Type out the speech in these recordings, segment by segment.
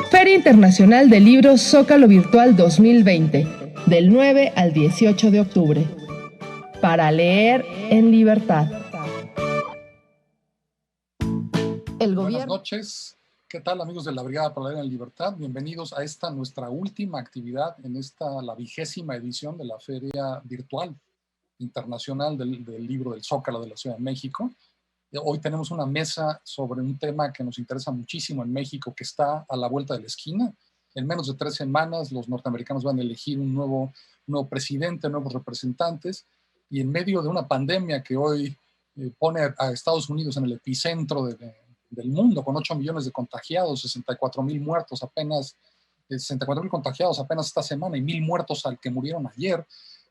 Feria Internacional del Libro Zócalo Virtual 2020, del 9 al 18 de octubre. Para leer en libertad. Buenas noches. ¿Qué tal, amigos de la Brigada para leer en libertad? Bienvenidos a esta nuestra última actividad en la 20ª edición de la Feria Virtual Internacional del Libro del Zócalo de la Ciudad de México. Hoy tenemos una mesa sobre un tema que nos interesa muchísimo en México, que está a la vuelta de la esquina. En menos de 3 semanas los norteamericanos van a elegir un nuevo presidente, nuevos representantes, y en medio de una pandemia que hoy pone a Estados Unidos en el epicentro del mundo, con 8 millones de contagiados, 64,000 muertos apenas, 64,000 contagiados apenas esta semana y 1,000 muertos al que murieron ayer.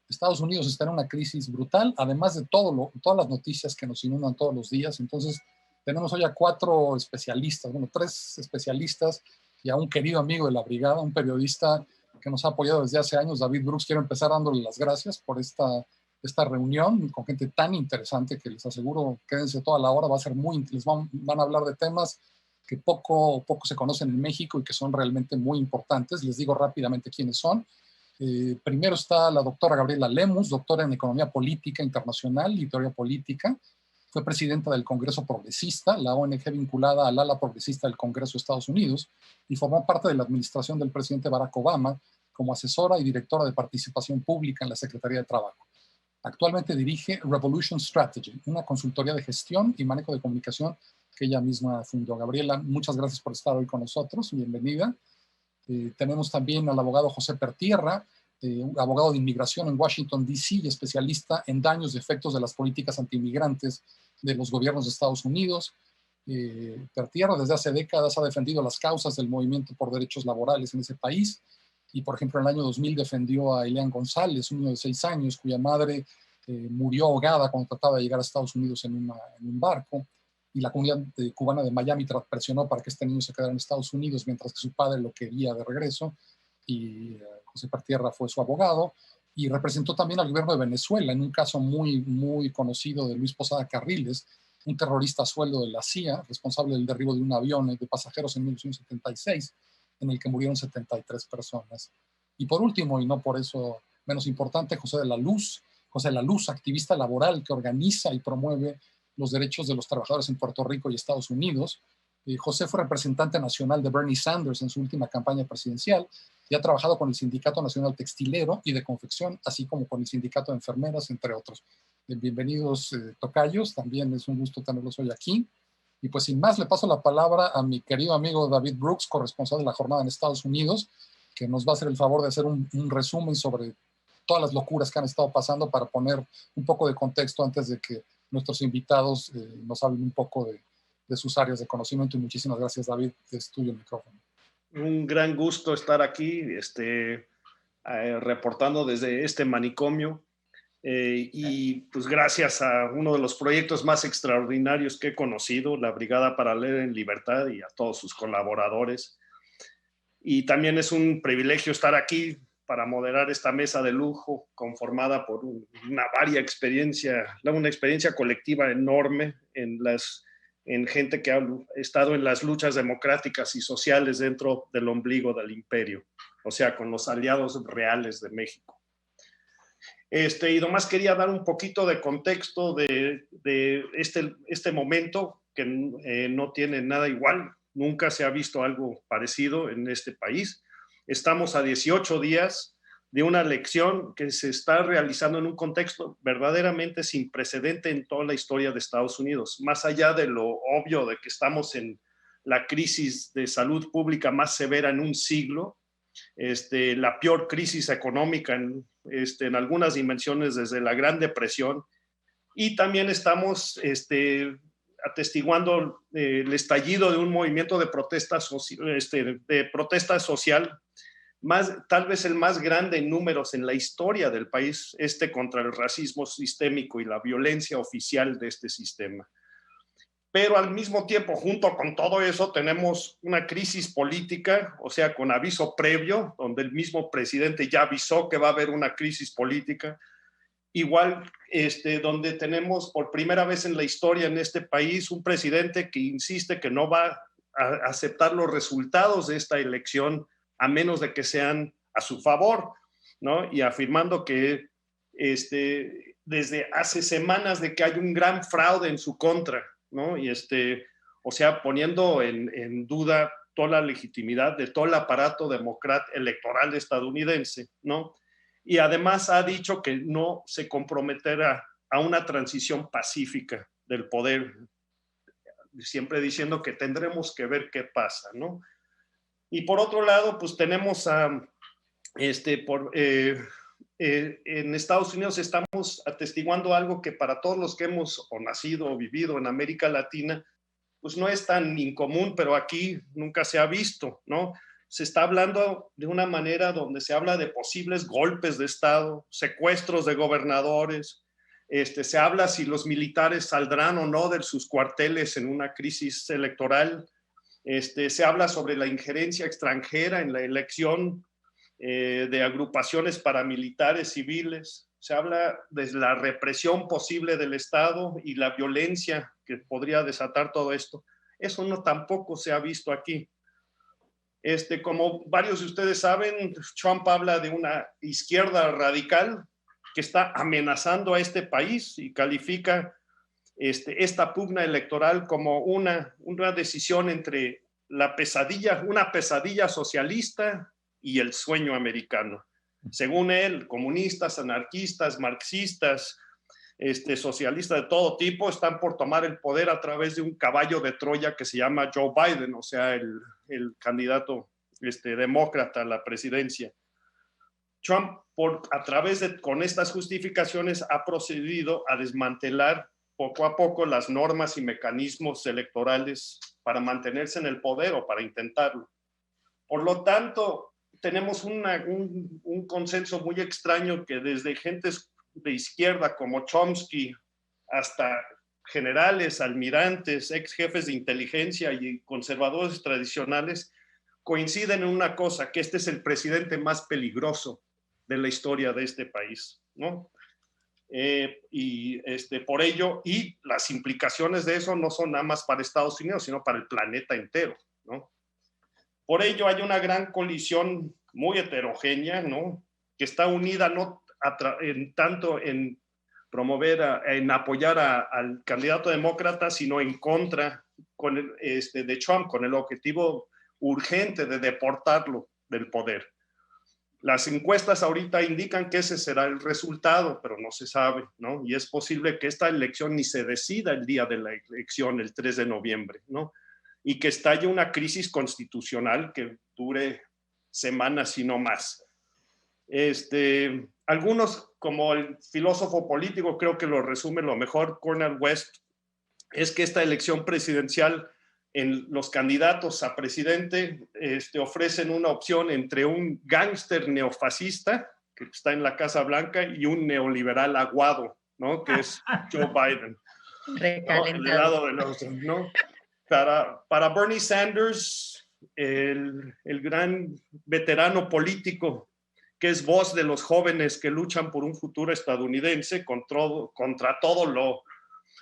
Estados Unidos está en una crisis brutal, además de todas las noticias que nos inundan todos los días. Entonces, tenemos hoy a 4 especialistas, 3 especialistas y a un querido amigo de la Brigada, un periodista que nos ha apoyado desde hace años, David Brooks. Quiero empezar dándole las gracias por esta reunión con gente tan interesante que les aseguro, quédense toda la hora, va a ser les van a hablar de temas que poco se conocen en México y que son realmente muy importantes. Les digo rápidamente quiénes son. Primero está la doctora Gabriela Lemus, doctora en Economía Política Internacional y Teoría Política. Fue presidenta del Congreso Progresista, la ONG vinculada al ala progresista del Congreso de Estados Unidos, y formó parte de la administración del presidente Barack Obama como asesora y directora de participación pública en la Secretaría de Trabajo. Actualmente dirige Revolution Strategy, una consultoría de gestión y manejo de comunicación que ella misma fundó. Gabriela, muchas gracias por estar hoy con nosotros. Bienvenida. Tenemos también al abogado José Pertierra, abogado de inmigración en Washington, D.C. y especialista en daños y efectos de las políticas antiinmigrantes de los gobiernos de Estados Unidos. Pertierra desde hace décadas ha defendido las causas del movimiento por derechos laborales en ese país y, por ejemplo, en el año 2000 defendió a Elian González, un niño de 6 años cuya madre murió ahogada cuando trataba de llegar a Estados Unidos en un barco, y la comunidad cubana de Miami presionó para que este niño se quedara en Estados Unidos mientras que su padre lo quería de regreso, y José Pertierra fue su abogado, y representó también al gobierno de Venezuela en un caso muy conocido de Luis Posada Carriles, un terrorista a sueldo de la CIA, responsable del derribo de un avión de pasajeros en 1976, en el que murieron 73 personas. Y por último, y no por eso menos importante, José de la Luz, activista laboral que organiza y promueve los derechos de los trabajadores en Puerto Rico y Estados Unidos. José fue representante nacional de Bernie Sanders en su última campaña presidencial y ha trabajado con el Sindicato Nacional Textilero y de Confección, así como con el Sindicato de Enfermeras, entre otros. Bienvenidos, tocayos, también es un gusto tenerlos hoy aquí. Y pues sin más, le paso la palabra a mi querido amigo David Brooks, corresponsal de la jornada en Estados Unidos, que nos va a hacer el favor de hacer un resumen sobre todas las locuras que han estado pasando para poner un poco de contexto antes de que nuestros invitados nos hablen un poco de sus áreas de conocimiento. Y muchísimas gracias, David. Es tuyo el micrófono. Un gran gusto estar aquí, reportando desde este manicomio. Y pues gracias a uno de los proyectos más extraordinarios que he conocido, la Brigada para leer en libertad, y a todos sus colaboradores. Y también es un privilegio estar aquí para moderar esta mesa de lujo conformada por una experiencia colectiva enorme en gente que ha estado en las luchas democráticas y sociales dentro del ombligo del imperio, o sea, con los aliados reales de México. Y nomás quería dar un poquito de contexto de este momento que no tiene nada igual. Nunca se ha visto algo parecido en este país. Estamos a 18 días de una elección que se está realizando en un contexto verdaderamente sin precedente en toda la historia de Estados Unidos. Más allá de lo obvio de que estamos en la crisis de salud pública más severa en un siglo, la peor crisis económica en algunas dimensiones desde la Gran Depresión, y también estamos atestiguando el estallido de un movimiento de protesta social, tal vez el más grande en números en la historia del país, contra el racismo sistémico y la violencia oficial de este sistema. Pero al mismo tiempo, junto con todo eso, tenemos una crisis política, o sea, con aviso previo, donde el mismo presidente ya avisó que va a haber una crisis política. Igual, donde tenemos por primera vez en la historia en este país un presidente que insiste que no va aceptar los resultados de esta elección a menos de que sean a su favor, ¿no? Y afirmando que desde hace semanas de que hay un gran fraude en su contra, ¿no? Y o sea, poniendo en duda toda la legitimidad de todo el aparato electoral estadounidense, ¿no? Y además ha dicho que no se comprometerá a una transición pacífica del poder, siempre diciendo que tendremos que ver qué pasa, ¿no? Y por otro lado, pues tenemos en Estados Unidos estamos atestiguando algo que para todos los que hemos o nacido o vivido en América Latina, pues no es tan incomún, pero aquí nunca se ha visto, ¿no? Se está hablando de una manera donde se habla de posibles golpes de Estado, secuestros de gobernadores, se habla si los militares saldrán o no de sus cuarteles en una crisis electoral, se habla sobre la injerencia extranjera en la elección de agrupaciones paramilitares civiles, se habla de la represión posible del Estado y la violencia que podría desatar todo esto. Eso no tampoco se ha visto aquí. Como varios de ustedes saben, Trump habla de una izquierda radical que está amenazando a este país y califica esta pugna electoral como una decisión entre una pesadilla socialista y el sueño americano. Según él, comunistas, anarquistas, marxistas, socialistas de todo tipo están por tomar el poder a través de un caballo de Troya que se llama Joe Biden, o sea, el candidato demócrata a la presidencia. Trump, con estas justificaciones, ha procedido a desmantelar poco a poco las normas y mecanismos electorales para mantenerse en el poder o para intentarlo. Por lo tanto, tenemos un consenso muy extraño que desde gentes de izquierda como Chomsky hasta generales, almirantes, ex jefes de inteligencia y conservadores tradicionales coinciden en una cosa, que este es el presidente más peligroso de la historia de este país, ¿no? Por ello, y las implicaciones de eso no son nada más para Estados Unidos, sino para el planeta entero, ¿no? Por ello hay una gran colisión muy heterogénea, ¿no? Que está unida no tanto en en apoyar al candidato demócrata, sino en contra de Trump, con el objetivo urgente de deportarlo del poder. Las encuestas ahorita indican que ese será el resultado, pero no se sabe, ¿no? Y es posible que esta elección ni se decida el día de la elección, el 3 de noviembre, ¿no? Y que estalle una crisis constitucional que dure semanas y no más. Algunos, como el filósofo político, creo que lo resume lo mejor, Cornel West, es que esta elección presidencial, en los candidatos a presidente ofrecen una opción entre un gángster neofascista que está en la Casa Blanca y un neoliberal aguado, ¿no? Que es Joe Biden. ¿No? El lado de los, ¿no? Para Bernie Sanders, el gran veterano político que es voz de los jóvenes que luchan por un futuro estadounidense contra todo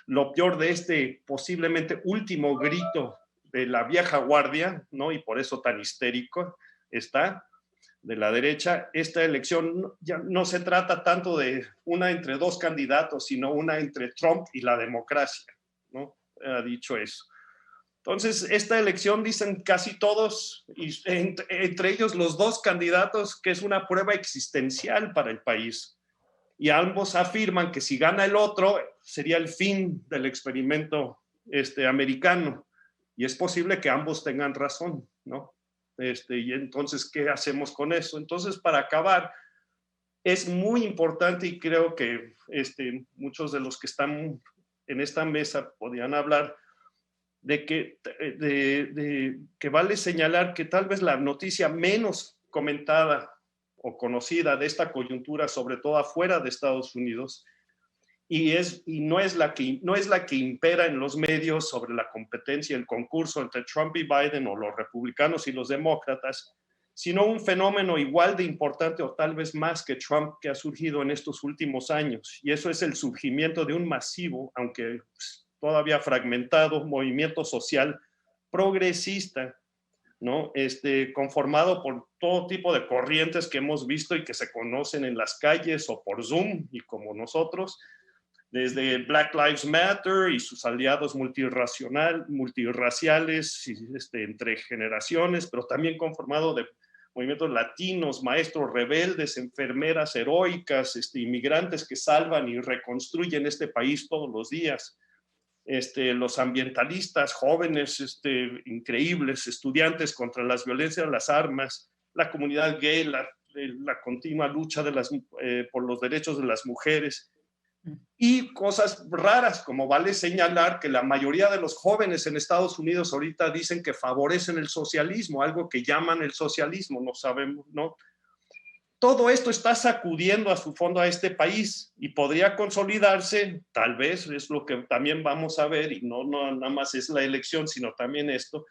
lo peor de posiblemente último grito de la vieja guardia, ¿no? Y por eso tan histérico está, de la derecha. Esta elección ya no se trata tanto de una entre dos candidatos, sino una entre Trump y la democracia, ¿no? Ha dicho eso. Entonces, esta elección, dicen casi todos, y entre ellos los dos candidatos, que es una prueba existencial para el país. Y ambos afirman que si gana el otro, sería el fin del experimento americano. Y es posible que ambos tengan razón, ¿no? Y entonces, ¿qué hacemos con eso? Entonces, para acabar, es muy importante, y creo que muchos de los que están en esta mesa podrían hablar, de que vale señalar que tal vez la noticia menos comentada o conocida de esta coyuntura, sobre todo afuera de Estados Unidos, y no es la que impera en los medios sobre la competencia, el concurso entre Trump y Biden o los republicanos y los demócratas, sino un fenómeno igual de importante o tal vez más que Trump, que ha surgido en estos últimos años, y eso es el surgimiento de un masivo, aunque todavía fragmentado, movimiento social progresista, ¿no? Conformado por todo tipo de corrientes que hemos visto y que se conocen en las calles o por Zoom y como nosotros, desde Black Lives Matter y sus aliados multirraciales entre generaciones, pero también conformado de movimientos latinos, maestros rebeldes, enfermeras heroicas, inmigrantes que salvan y reconstruyen este país todos los días. Los ambientalistas jóvenes increíbles, estudiantes contra las violencias, las armas, la comunidad gay, la continua lucha por los derechos de las mujeres y cosas raras, como vale señalar que la mayoría de los jóvenes en Estados Unidos ahorita dicen que favorecen el socialismo, algo que llaman el socialismo, no sabemos, ¿no? Todo esto está sacudiendo a su fondo a este país y podría consolidarse, tal vez es lo que también vamos a ver, y no nada más es la elección, sino también esto,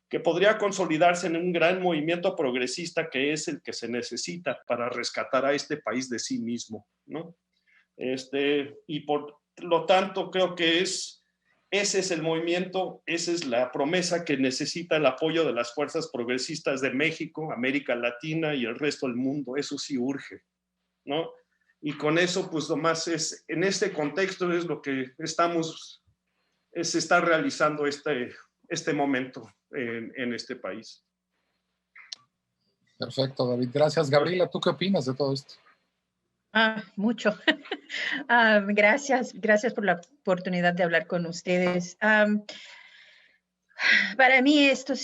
que podría consolidarse en un gran movimiento progresista que es el que se necesita para rescatar a este país de sí mismo, ¿no? Y por lo tanto creo que ese es el movimiento, esa es la promesa que necesita el apoyo de las fuerzas progresistas de México, América Latina y el resto del mundo. Eso sí urge, ¿no? Y con eso, pues nomás en este contexto es lo que se está realizando este momento en este país. Perfecto, David. Gracias. Gabriela, ¿tú qué opinas de todo esto? Mucho. Gracias por la oportunidad de hablar con ustedes. Para mí esto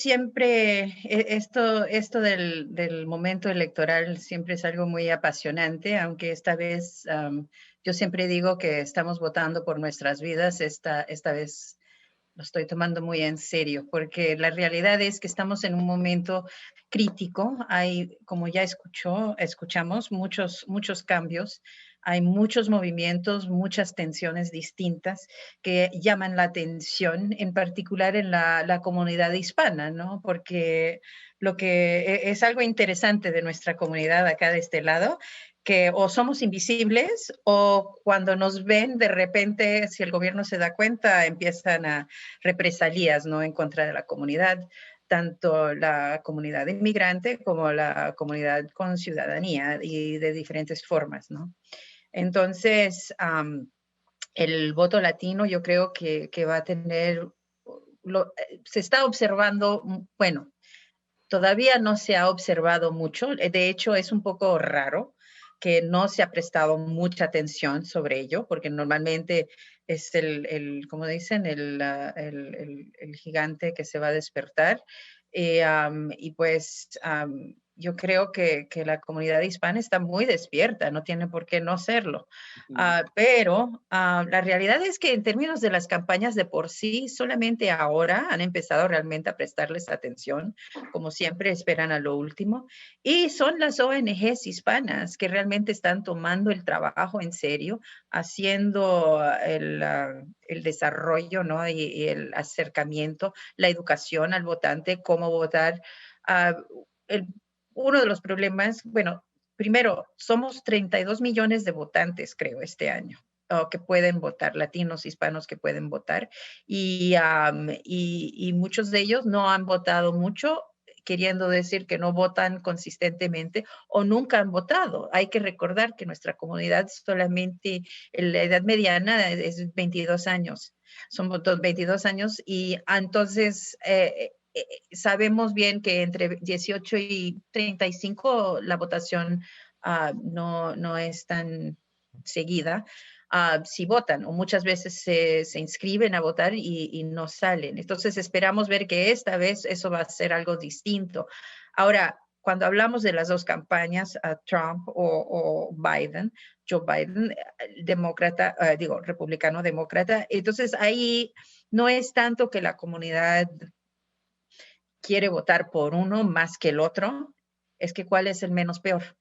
del momento electoral siempre es algo muy apasionante, aunque esta vez yo siempre digo que estamos votando por nuestras vidas, esta vez lo estoy tomando muy en serio, porque la realidad es que estamos en un momento crítico. Hay, como ya escuchamos, muchos cambios. Hay muchos movimientos, muchas tensiones distintas que llaman la atención, en particular en la comunidad hispana, ¿no? Porque lo que es algo interesante de nuestra comunidad acá de este lado, que o somos invisibles o cuando nos ven de repente, si el gobierno se da cuenta, empiezan a represalias, ¿no? En contra de la comunidad, tanto la comunidad inmigrante como la comunidad con ciudadanía y de diferentes formas, ¿no? Entonces, el voto latino yo creo que va a tener, se está observando, bueno, todavía no se ha observado mucho, de hecho es un poco raro que no se ha prestado mucha atención sobre ello, porque normalmente es como dicen, el gigante que se va a despertar. Y pues yo creo que la comunidad hispana está muy despierta, no tiene por qué no serlo. Pero la realidad es que en términos de las campañas de por sí, solamente ahora han empezado realmente a prestarles atención, como siempre esperan a lo último. Y son las ONGs hispanas que realmente están tomando el trabajo en serio, haciendo el desarrollo, ¿no? y el acercamiento, la educación al votante, cómo votar. Uno de los problemas, bueno, primero, somos 32 millones de votantes, creo, este año, que pueden votar, latinos, hispanos que pueden votar, y muchos de ellos no han votado mucho, queriendo decir que no votan consistentemente o nunca han votado. Hay que recordar que nuestra comunidad solamente, la edad mediana es 22 años, son 22 años, y entonces sabemos bien que entre 18 y 35 la votación no es tan seguida. Si votan o muchas veces se inscriben a votar y no salen. Entonces esperamos ver que esta vez eso va a ser algo distinto. Ahora, cuando hablamos de las dos campañas, Trump o Biden, Joe Biden, demócrata, republicano demócrata, entonces ahí no es tanto que la comunidad quiere votar por uno más que el otro, es que cuál es el menos peor.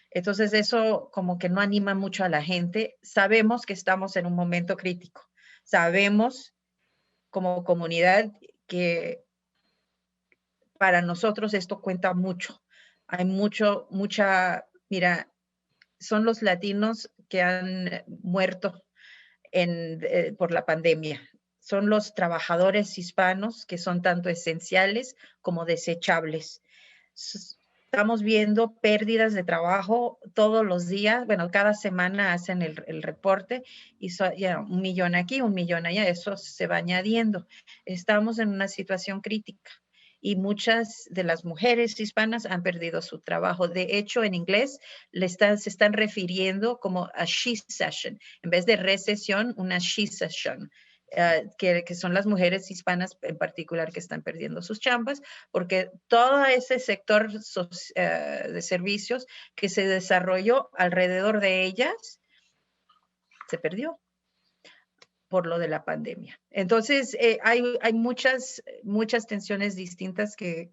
Entonces eso como que no anima mucho a la gente. Sabemos que estamos en un momento crítico. Sabemos como comunidad que para nosotros esto cuenta mucho. Hay mira, son los latinos que han muerto por la pandemia. son los trabajadores hispanos, que son tanto esenciales como desechables. Estamos viendo pérdidas de trabajo todos los días. Bueno, cada semana hacen el reporte y ya 1 millón aquí, 1 millón allá. Eso se va añadiendo. Estamos en una situación crítica y muchas de las mujeres hispanas han perdido su trabajo. De hecho, en inglés se están refiriendo como a she session. En vez de recesión, una she session. Que son las mujeres hispanas en particular que están perdiendo sus chambas, porque todo ese sector de servicios que se desarrolló alrededor de ellas se perdió por lo de la pandemia. Entonces, hay muchas tensiones distintas que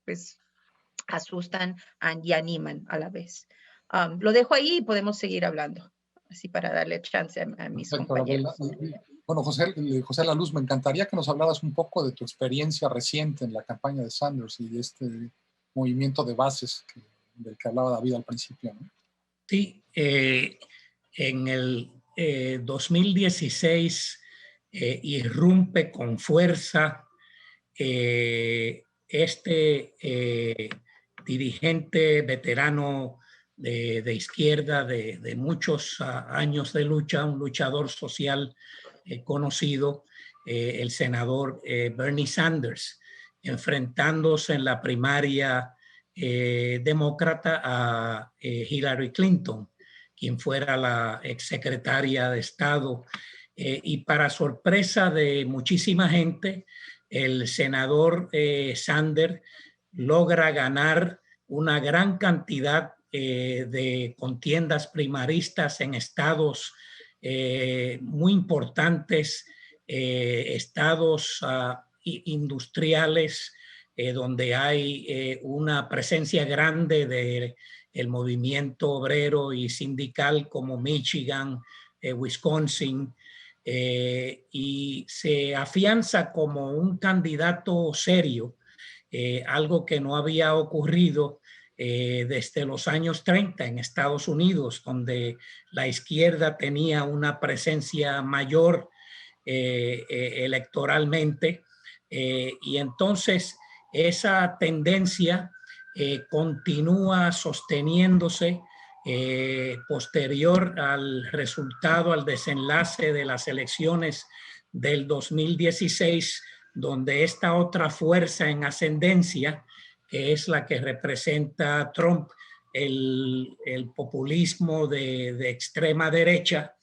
pues, asustan y animan a la vez. Lo dejo ahí y podemos seguir hablando, así para darle chance a mis compañeros. Bueno, José La Luz, me encantaría que nos hablaras un poco de tu experiencia reciente en la campaña de Sanders y de este movimiento de bases del que hablaba David al principio, ¿no? Sí, en el 2016 irrumpe con fuerza dirigente veterano de izquierda de muchos años de lucha, un luchador social conocido, el senador Bernie Sanders, enfrentándose en la primaria demócrata a Hillary Clinton, quien fuera la exsecretaria de Estado. Y para sorpresa de muchísima gente, el senador Sanders logra ganar una gran cantidad de contiendas primaristas en estados muy importantes, estados industriales, donde hay una presencia grande del movimiento obrero y sindical, como Michigan, Wisconsin, y se afianza como un candidato serio, algo que no había ocurrido desde los años 30 en Estados Unidos, donde la izquierda tenía una presencia mayor electoralmente, y entonces esa tendencia continúa sosteniéndose posterior al resultado, al desenlace de las elecciones del 2016, donde esta otra fuerza en ascendencia, que es la que representa Trump, el populismo de extrema derecha,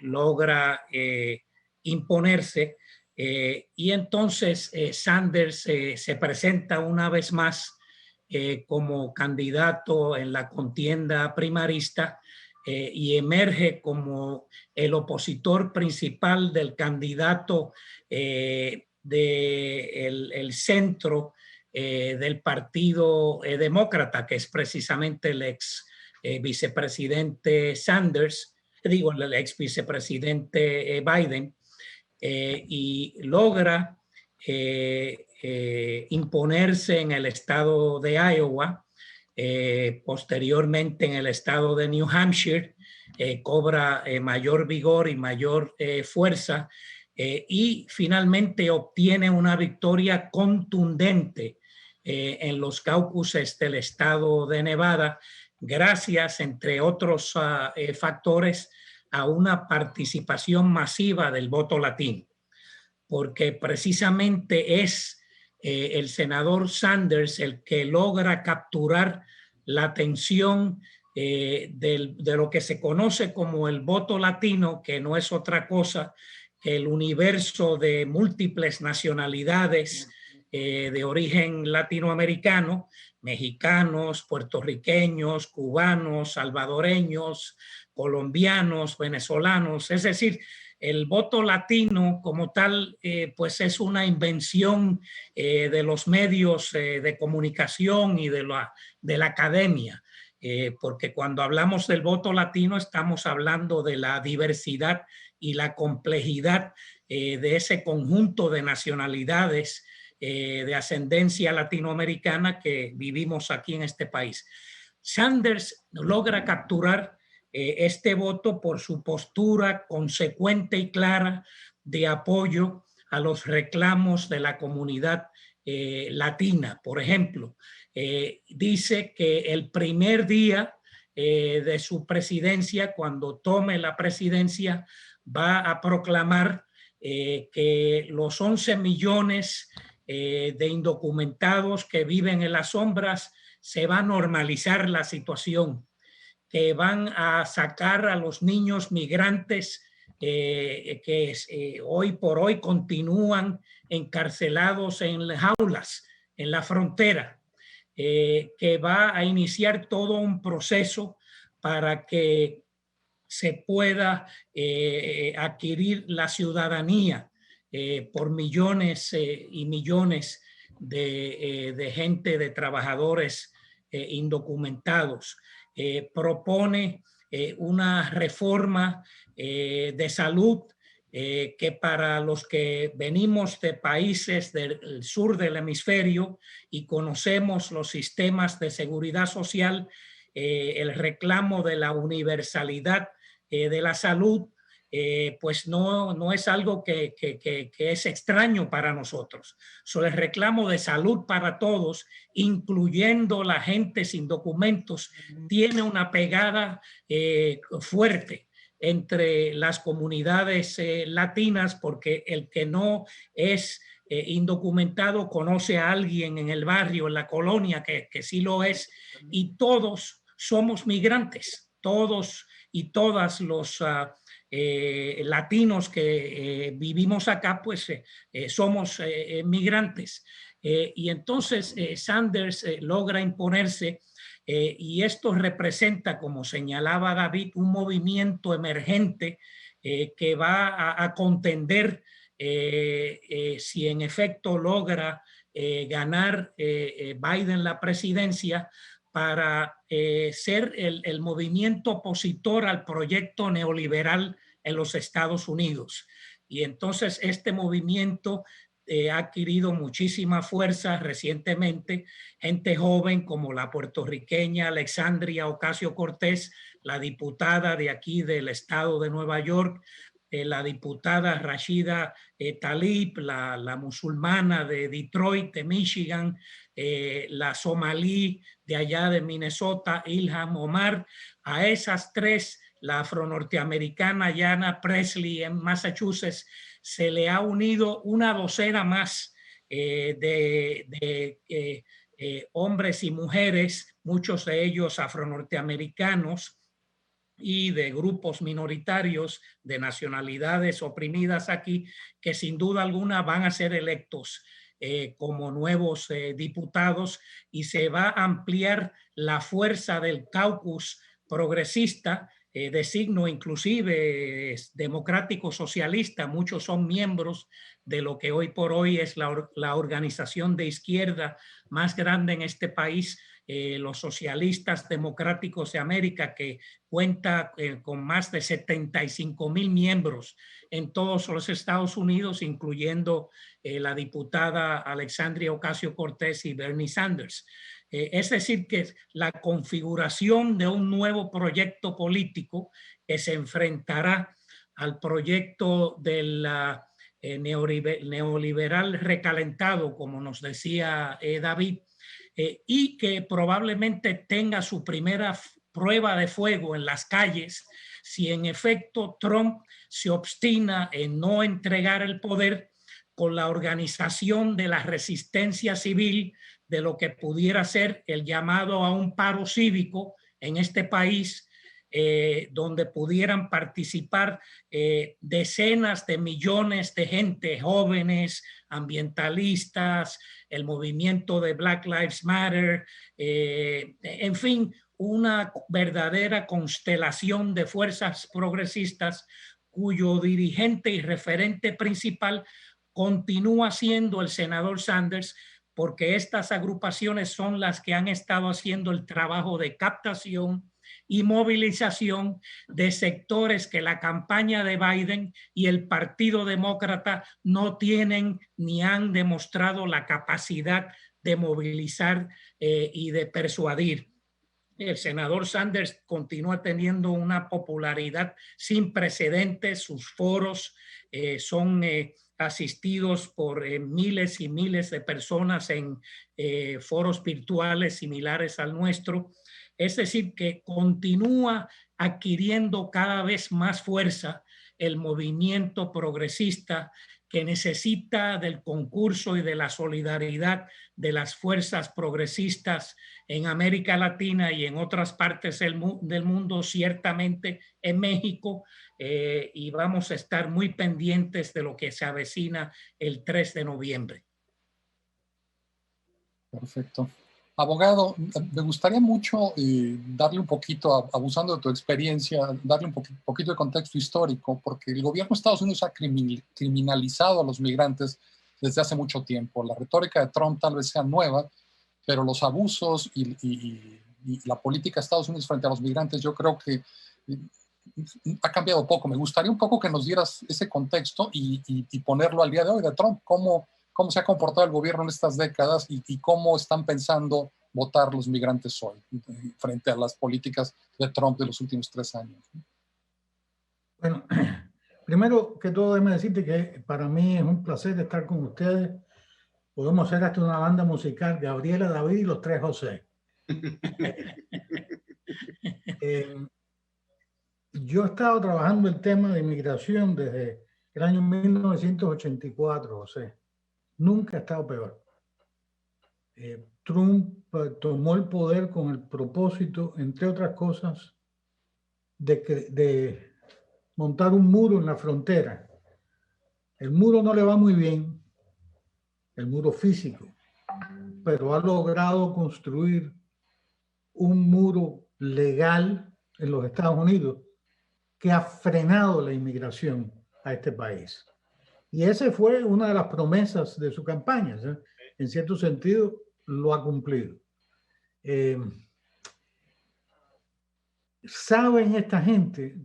logra imponerse, y entonces Sanders se presenta una vez más como candidato en la contienda primarista y emerge como el opositor principal del candidato del centro del Partido Demócrata, que es precisamente el ex vicepresidente Sanders, el ex vicepresidente Biden, y logra imponerse en el estado de Iowa, posteriormente en el estado de New Hampshire, cobra mayor vigor y mayor fuerza, y finalmente obtiene una victoria contundente en los caucuses del estado de Nevada, gracias, entre otros factores, a una participación masiva del voto latino, porque precisamente es el senador Sanders el que logra capturar la atención de lo que se conoce como el voto latino, que no es otra cosa que el universo de múltiples nacionalidades de origen latinoamericano, mexicanos, puertorriqueños, cubanos, salvadoreños, colombianos, venezolanos. Es decir, el voto latino como tal, pues es una invención de los medios de comunicación y de la academia, porque cuando hablamos del voto latino estamos hablando de la diversidad y la complejidad de ese conjunto de nacionalidades de ascendencia latinoamericana que vivimos aquí en este país. Sanders logra capturar este voto por su postura consecuente y clara de apoyo a los reclamos de la comunidad latina. Por ejemplo, dice que el primer día de su presidencia, cuando tome la presidencia, va a proclamar que los 11 millones de indocumentados que viven en las sombras se va a normalizar la situación, que van a sacar a los niños migrantes que hoy por hoy continúan encarcelados en jaulas en la frontera, que va a iniciar todo un proceso para que se pueda adquirir la ciudadanía por millones y millones de gente, de trabajadores indocumentados. Propone una reforma de salud que para los que venimos de países del sur del hemisferio y conocemos los sistemas de seguridad social, el reclamo de la universalidad de la salud, pues no es algo que es extraño para nosotros. El reclamo de salud para todos, incluyendo la gente sin documentos, tiene una pegada fuerte entre las comunidades latinas, porque el que no es indocumentado conoce a alguien en el barrio, en la colonia, que sí lo es, y todos somos migrantes, todos y todas los latinos que vivimos acá, pues somos migrantes. Y entonces Sanders logra imponerse y esto representa, como señalaba David, un movimiento emergente que va a contender si en efecto logra ganar Biden la presidencia, para ser el movimiento opositor al proyecto neoliberal en los Estados Unidos. Y entonces este movimiento ha adquirido muchísima fuerza recientemente. Gente joven como la puertorriqueña Alexandria Ocasio-Cortez, la diputada de aquí del estado de Nueva York, la diputada Rashida Tlaib, la musulmana de Detroit, de Michigan, la somalí de allá de Minnesota, Ilhan Omar. A esas tres, la afro-norteamericana Ayanna Pressley en Massachusetts, se le ha unido una docena más de hombres y mujeres, muchos de ellos afro-norteamericanos, y de grupos minoritarios de nacionalidades oprimidas aquí, que sin duda alguna van a ser electos como nuevos diputados, y se va a ampliar la fuerza del caucus progresista de signo inclusive democrático socialista. Muchos son miembros de lo que hoy por hoy es la organización de izquierda más grande en este país, los socialistas democráticos de América, que cuenta con más de 75,000 miembros en todos los Estados Unidos, incluyendo la diputada Alexandria Ocasio-Cortez y Bernie Sanders. Es decir, que la configuración de un nuevo proyecto político que se enfrentará al proyecto del neoliberal recalentado, como nos decía David, y que probablemente tenga su primera prueba de fuego en las calles si en efecto Trump se obstina en no entregar el poder con la organización de la resistencia civil, de lo que pudiera ser el llamado a un paro cívico en este país, donde pudieran participar decenas de millones de gente, jóvenes, ambientalistas, el movimiento de Black Lives Matter, en fin, una verdadera constelación de fuerzas progresistas cuyo dirigente y referente principal continúa siendo el senador Sanders, porque estas agrupaciones son las que han estado haciendo el trabajo de captación y movilización de sectores que la campaña de Biden y el Partido Demócrata no tienen ni han demostrado la capacidad de movilizar y de persuadir. El senador Sanders continúa teniendo una popularidad sin precedentes. Sus foros son asistidos por miles y miles de personas en foros virtuales similares al nuestro. Es decir, que continúa adquiriendo cada vez más fuerza el movimiento progresista, que necesita del concurso y de la solidaridad de las fuerzas progresistas en América Latina y en otras partes del mundo, ciertamente en México, y vamos a estar muy pendientes de lo que se avecina el 3 de noviembre. Perfecto. Abogado, me gustaría mucho darle un poquito, abusando de tu experiencia, darle un poquito de contexto histórico, porque el gobierno de Estados Unidos ha criminalizado a los migrantes desde hace mucho tiempo. La retórica de Trump tal vez sea nueva, pero los abusos y la política de Estados Unidos frente a los migrantes yo creo que ha cambiado poco. Me gustaría un poco que nos dieras ese contexto y ponerlo al día de hoy de Trump. ¿Cómo se ha comportado el gobierno en estas décadas y cómo están pensando votar los migrantes hoy frente a las políticas de Trump de los últimos 3 años? Bueno, primero que todo, déjame decirte que para mí es un placer estar con ustedes. Podemos hacer hasta una banda musical, Gabriela, David y los 3 José. Yo he estado trabajando el tema de inmigración desde el año 1984, José. Nunca ha estado peor. Trump tomó el poder con el propósito, entre otras cosas, de montar un muro en la frontera. El muro no le va muy bien, el muro físico, pero ha logrado construir un muro legal en los Estados Unidos que ha frenado la inmigración a este país. Y esa fue una de las promesas de su campaña, ¿sí? En cierto sentido, lo ha cumplido. ¿Saben esta gente,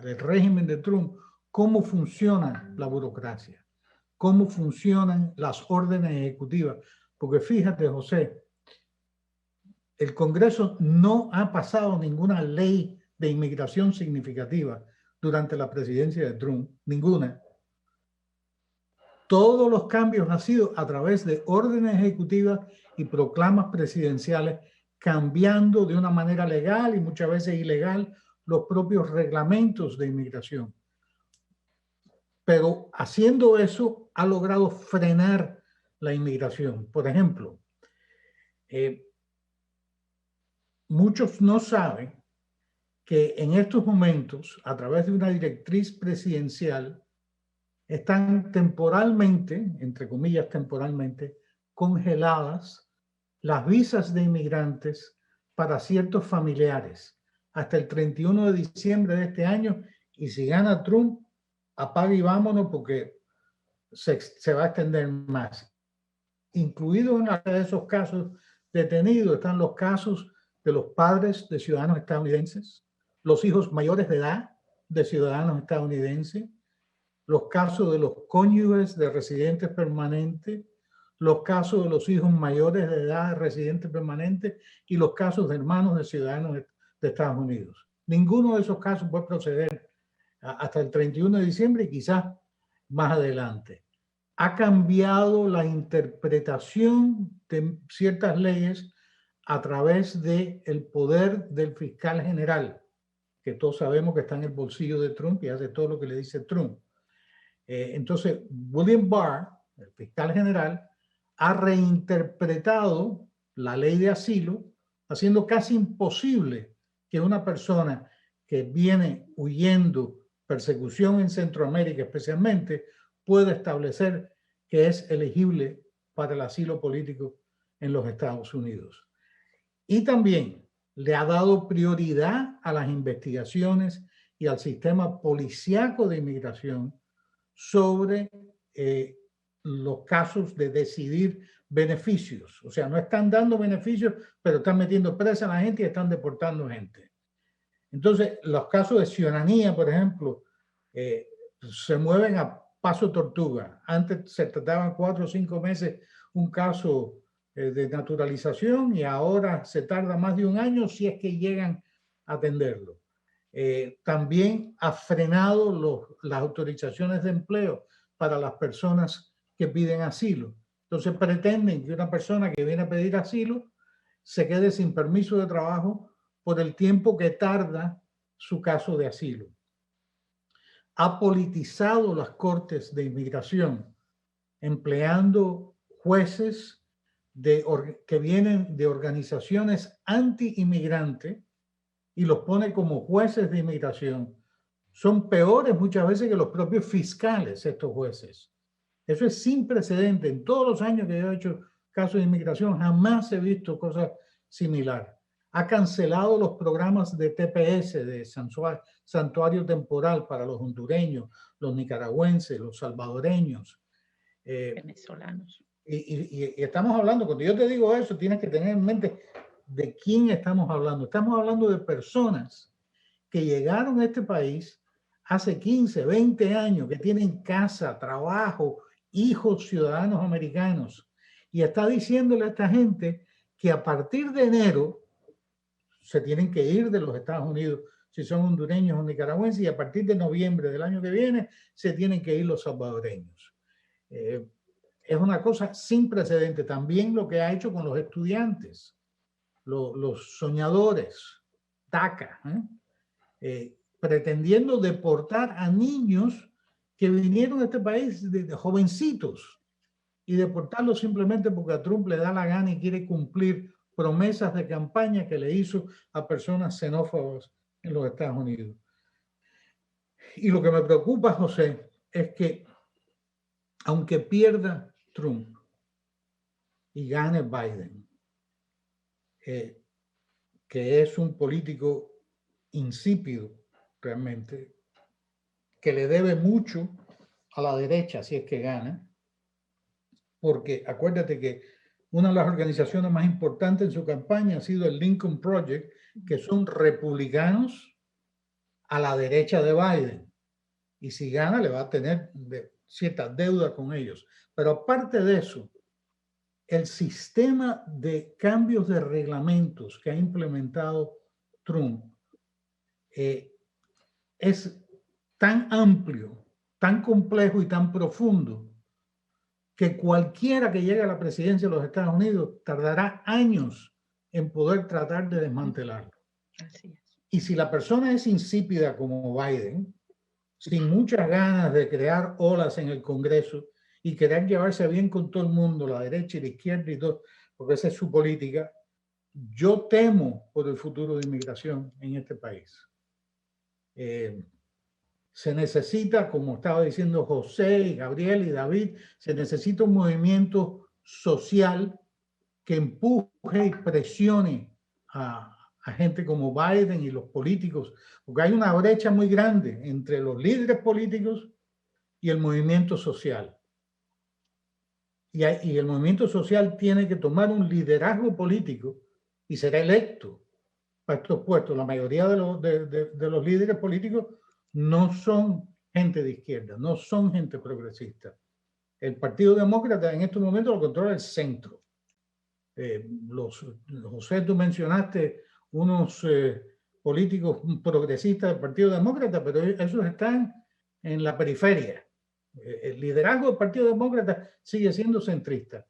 el régimen de Trump, cómo funciona la burocracia? ¿Cómo funcionan las órdenes ejecutivas? Porque fíjate, José, el Congreso no ha pasado ninguna ley de inmigración significativa durante la presidencia de Trump, ninguna. Todos los cambios han sido a través de órdenes ejecutivas y proclamas presidenciales, cambiando de una manera legal y muchas veces ilegal los propios reglamentos de inmigración. Pero haciendo eso ha logrado frenar la inmigración. Por ejemplo, muchos no saben que en estos momentos, a través de una directriz presidencial, están temporalmente, entre comillas temporalmente, congeladas las visas de inmigrantes para ciertos familiares hasta el 31 de diciembre de este año, y si gana Trump, apague y vámonos porque se va a extender más. Incluidos en esos casos detenidos están los casos de los padres de ciudadanos estadounidenses, los hijos mayores de edad de ciudadanos estadounidenses, los casos de los cónyuges de residentes permanentes, los casos de los hijos mayores de edad de residentes permanentes y los casos de hermanos de ciudadanos de Estados Unidos. Ninguno de esos casos puede proceder hasta el 31 de diciembre y quizás más adelante. Ha cambiado la interpretación de ciertas leyes a través del poder del fiscal general, que todos sabemos que está en el bolsillo de Trump y hace todo lo que le dice Trump. Entonces, William Barr, el fiscal general, ha reinterpretado la ley de asilo, haciendo casi imposible que una persona que viene huyendo persecución en Centroamérica especialmente pueda establecer que es elegible para el asilo político en los Estados Unidos. Y también le ha dado prioridad a las investigaciones y al sistema policíaco de inmigración sobre los casos de decidir beneficios. O sea, no están dando beneficios, pero están metiendo presa a la gente y están deportando gente. Entonces, los casos de ciudadanía, por ejemplo, se mueven a paso tortuga. Antes se trataban 4 o 5 meses un caso de naturalización y ahora se tarda más de un año si es que llegan a atenderlo. También ha frenado las autorizaciones de empleo para las personas que piden asilo. Entonces pretenden que una persona que viene a pedir asilo se quede sin permiso de trabajo por el tiempo que tarda su caso de asilo. Ha politizado las cortes de inmigración, empleando jueces que vienen de organizaciones anti-inmigrantes y los pone como jueces de inmigración. Son peores muchas veces que los propios fiscales, estos jueces. Eso es sin precedente. En todos los años que yo he hecho casos de inmigración, jamás he visto cosas similares. Ha cancelado los programas de TPS, de santuario temporal para los hondureños, los nicaragüenses, los salvadoreños. Venezolanos. Y estamos hablando, cuando yo te digo eso, tienes que tener en mente de quién estamos hablando. Estamos hablando de personas que llegaron a este país hace 15, 20 años, que tienen casa, trabajo, hijos ciudadanos americanos. Y está diciéndole a esta gente que a partir de enero se tienen que ir de los Estados Unidos si son hondureños o nicaragüenses, y a partir de noviembre del año que viene se tienen que ir los salvadoreños. Es una cosa sin precedente. También lo que ha hecho con los estudiantes, los soñadores, DACA, pretendiendo deportar a niños que vinieron a este país de jovencitos y deportarlos simplemente porque a Trump le da la gana y quiere cumplir promesas de campaña que le hizo a personas xenófobas en los Estados Unidos. Y lo que me preocupa, José, es que aunque pierda Trump y gane Biden, que es un político insípido realmente, que le debe mucho a la derecha si es que gana, porque acuérdate que una de las organizaciones más importantes en su campaña ha sido el Lincoln Project, que son republicanos a la derecha de Biden. Y si gana, le va a tener cierta deuda con ellos. Pero aparte de eso, el sistema de cambios de reglamentos que ha implementado Trump es tan amplio, tan complejo y tan profundo que cualquiera que llegue a la presidencia de los Estados Unidos tardará años en poder tratar de desmantelarlo. Así es. Y si la persona es insípida como Biden, sin muchas ganas de crear olas en el Congreso y querer llevarse bien con todo el mundo, la derecha y la izquierda y todo, porque esa es su política, yo temo por el futuro de inmigración en este país. Se necesita, como estaba diciendo José y Gabriel y David, se necesita un movimiento social que empuje y presione a gente como Biden y los políticos, porque hay una brecha muy grande entre los líderes políticos y el movimiento social. Y el movimiento social tiene que tomar un liderazgo político y será electo para estos puestos. La mayoría de los líderes políticos no son gente de izquierda, no son gente progresista. El Partido Demócrata en estos momentos lo controla el centro. José, tú mencionaste unos políticos progresistas del Partido Demócrata, pero esos están en la periferia. El liderazgo del Partido Demócrata sigue siendo centrista.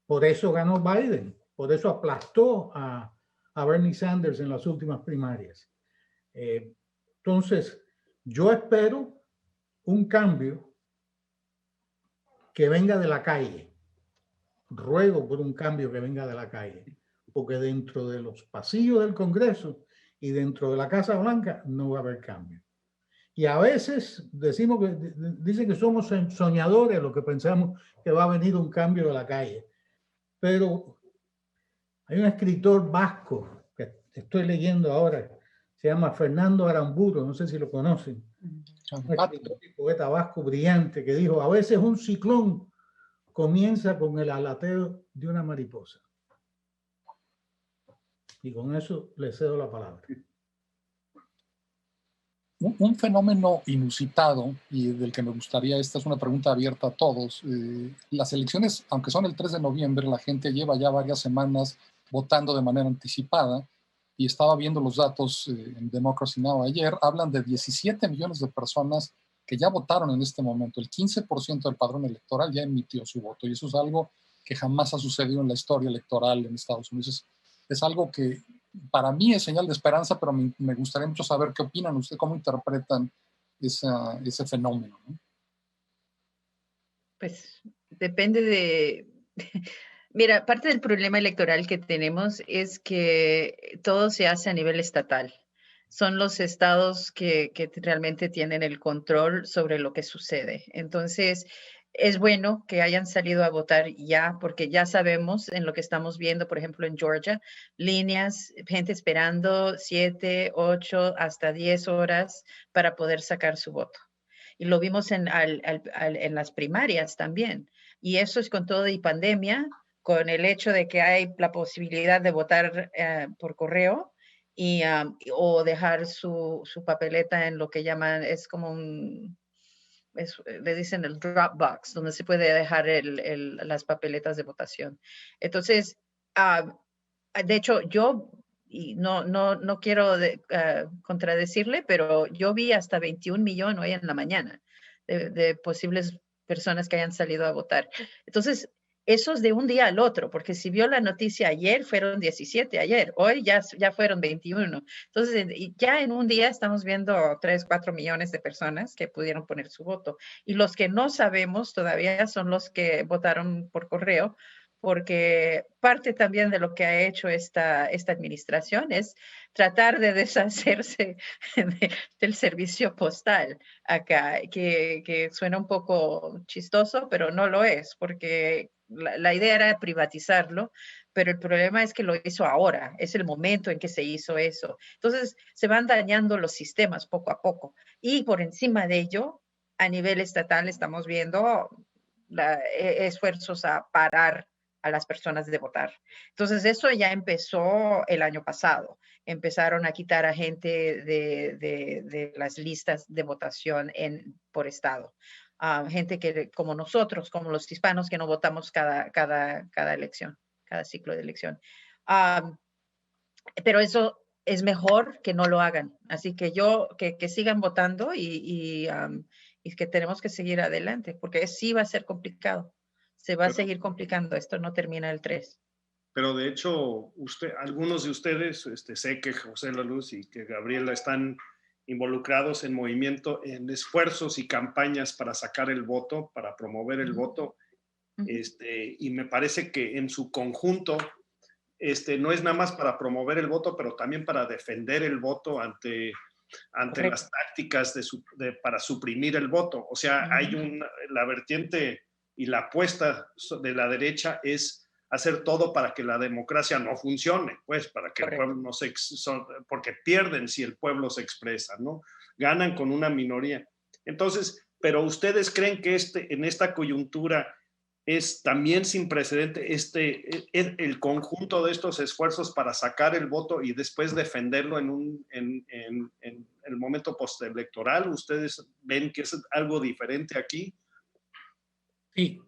Por eso ganó Biden, por eso aplastó a Bernie Sanders en las últimas primarias. Entonces, yo espero un cambio que venga de la calle. Ruego por un cambio que venga de la calle, porque dentro de los pasillos del Congreso y dentro de la Casa Blanca no va a haber cambio. Y a veces dicen que somos soñadores, lo que pensamos que va a venir un cambio de la calle. Pero hay un escritor vasco que estoy leyendo ahora, se llama Fernando Aramburu, no sé si lo conocen. Un escritor y poeta vasco brillante que dijo: a veces un ciclón comienza con el alateo de una mariposa. Y con eso le cedo la palabra. Un fenómeno inusitado y del que me gustaría, esta es una pregunta abierta a todos. Las elecciones, aunque son el 3 de noviembre, la gente lleva ya varias semanas votando de manera anticipada y estaba viendo los datos en Democracy Now! Ayer, hablan de 17 millones de personas que ya votaron en este momento. El 15% del padrón electoral ya emitió su voto y eso es algo que jamás ha sucedido en la historia electoral en Estados Unidos. Es algo que para mí es señal de esperanza, pero me gustaría mucho saber qué opinan ustedes, cómo interpretan ese fenómeno, ¿no? Pues depende de... Mira, parte del problema electoral que tenemos es que todo se hace a nivel estatal. Son los estados que realmente tienen el control sobre lo que sucede. Entonces, es bueno que hayan salido a votar ya, porque ya sabemos en lo que estamos viendo, por ejemplo, en Georgia, líneas, gente esperando 7, 8, hasta 10 horas para poder sacar su voto. Y lo vimos en las primarias también. Y eso es con todo y pandemia, con el hecho de que hay la posibilidad de votar por correo o dejar su papeleta en lo que llaman, es como le dicen el drop box, donde se puede dejar las papeletas de votación. Entonces, de hecho, yo, y no quiero contradecirle, pero yo vi hasta 21 millones hoy en la mañana de posibles personas que hayan salido a votar. Entonces, eso es de un día al otro, porque si vio la noticia ayer, fueron 17 ayer, hoy ya fueron 21. Entonces, ya en un día estamos viendo 3, 4 millones de personas que pudieron poner su voto. Y los que no sabemos todavía son los que votaron por correo, porque parte también de lo que ha hecho esta administración es tratar de deshacerse del servicio postal acá, que suena un poco chistoso, pero no lo es, porque la idea era privatizarlo, pero el problema es que lo hizo ahora, es el momento en que se hizo eso. Entonces, se van dañando los sistemas poco a poco. Y por encima de ello, a nivel estatal estamos viendo esfuerzos a parar a las personas de votar. Entonces, eso ya empezó el año pasado. Empezaron a quitar a gente de las listas de votación por estado. Gente que, como nosotros, como los hispanos, que no votamos cada elección, cada ciclo de elección. Pero eso es mejor que no lo hagan. Así que que sigan votando y que tenemos que seguir adelante, porque sí va a ser complicado. Se va a seguir complicando. Esto no termina el 3. Pero de hecho, algunos de ustedes, sé que José Laluz y que Gabriela están involucrados en movimiento, en esfuerzos y campañas para sacar el voto, para promover el voto. Y me parece que en su conjunto, no es nada más para promover el voto, pero también para defender el voto ante las tácticas para suprimir el voto. O sea, hay la vertiente y la apuesta de la derecha es hacer todo para que la democracia no funcione, pues, para que el pueblo no porque pierden si el pueblo se expresa, ¿no? Ganan con una minoría. Entonces, pero ¿ustedes creen que en esta coyuntura es también sin precedente el conjunto de estos esfuerzos para sacar el voto y después defenderlo en el momento postelectoral? ¿Ustedes ven que es algo diferente aquí? Sí,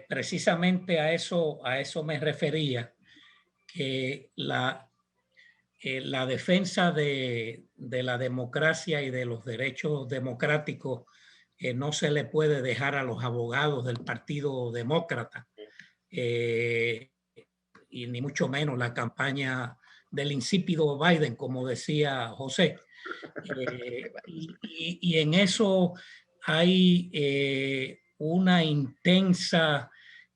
precisamente a eso me refería, que la defensa de la democracia y de los derechos democráticos no se le puede dejar a los abogados del Partido Demócrata, y ni mucho menos la campaña del insípido Biden, como decía José. Y en eso hay una intensa